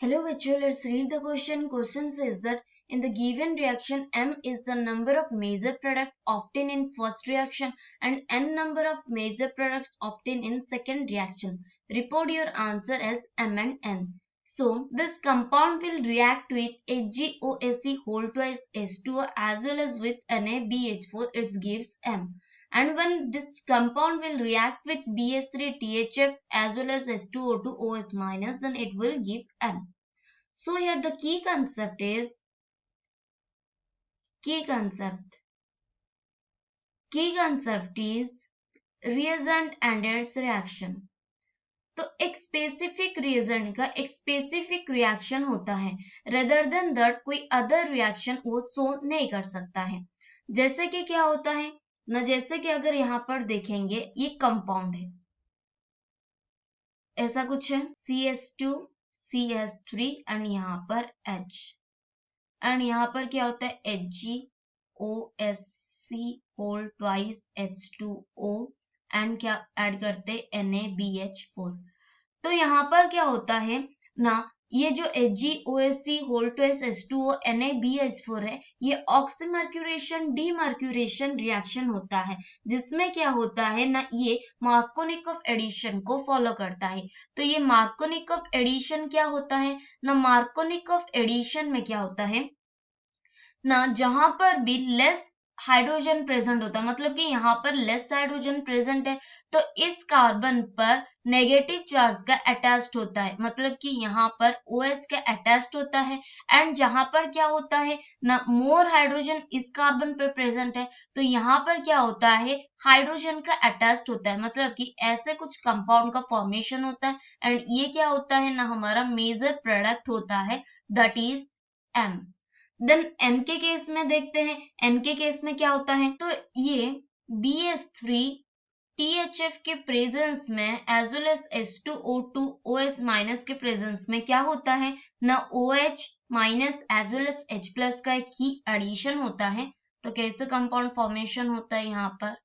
Hello virtual, let's read the question. Question says that in the given reaction, M is the number of major products obtained in first reaction and N number of major products obtained in second reaction. Report your answer as M and N. So this compound will react with HgOSC whole twice H2O as well as with NaBH4, it gives M. And when this compound will react with BH3THF as well as H2O2 OS minus, then it will give N. So here the key concept is reagent and its reaction. तो एक specific reagent का एक specific reaction होता है, rather than that कोई other reaction वो show नहीं कर सकता है. जैसे कि क्या होता है ना, जैसे कि अगर यहाँ पर देखेंगे ये कंपाउंड है, ऐसा कुछ है CH2 CH3 एंड यहाँ पर H एंड यहाँ पर क्या होता है HgOSC whole twice H2O and क्या ऐड करते हैं NaBH4. तो यहाँ पर क्या होता है ना, ये जो HgOSC whole twice H2O NaBH4 है, ये ऑक्सीमर्क्यूरेशन डीमर्क्यूरेशन रिएक्शन होता है, जिसमें क्या होता है ना, ये मार्कोनिकॉफ एडिशन को फॉलो करता है. तो ये मार्कोनिकॉफ एडिशन क्या होता है ना, मार्कोनिकॉफ एडिशन में क्या होता है ना, जहां पर भी लेस हाइड्रोजन प्रेजेंट होता है, मतलब कि यहाँ पर लेस हाइड्रोजन प्रेजेंट है, तो इस कार्बन पर नेगेटिव चार्ज का अटैच्ड होता है, मतलब कि यहाँ पर OH का अटैच्ड होता है. एंड जहां पर क्या होता है ना, मोर हाइड्रोजन इस कार्बन पर प्रेजेंट है, तो यहाँ पर क्या होता है हाइड्रोजन का अटैच्ड होता है, मतलब कि ऐसे कुछ कंपाउंड का फॉर्मेशन होता है. एंड ये क्या होता है ना, हमारा मेजर प्रोडक्ट होता है, that is M. Then N के केस में देखते हैं, N के केस में क्या होता है, तो ये BH3THF के प्रेजेंस में as well as H2O2 OH minus के प्रेजेंस में क्या होता है ना, OH minus as well as H plus का एक ही एडिशन होता है. तो कैसे कंपाउंड फॉर्मेशन होता है यहाँ पर,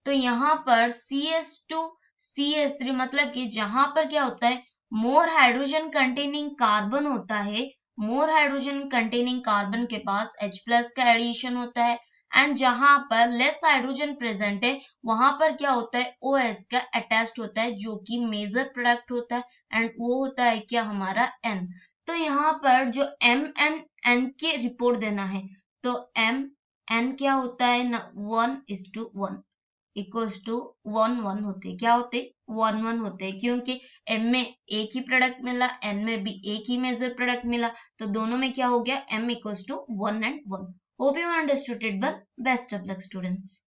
तो यहाँ पर CH2 CH3, मतलब कि जहां पर क्या होता है मोर हाइड्रोजन कंटेनिंग कार्बन होता है, मोर हाइड्रोजन कंटेनिंग कार्बन के पास H प्लस का एडिशन होता है. एंड जहां पर लेस हाइड्रोजन प्रेजेंट है, वहां पर क्या होता है OH का अटैच्ड होता है, जो कि मेजर प्रोडक्ट होता है, एंड वो होता है क्या हमारा N. तो यहाँ पर जो M एंड N के रिपोर्ट देना है, तो M N क्या होता है ना, 1:1 इक्वल्स टू 1:1 होते, क्या होते 1:1 होते, क्योंकि M में एक ही प्रोडक्ट मिला, N में भी एक ही मेजर प्रोडक्ट मिला, तो दोनों में क्या हो गया M equals to 1 and 1. Hope you understood it well. Best of luck students.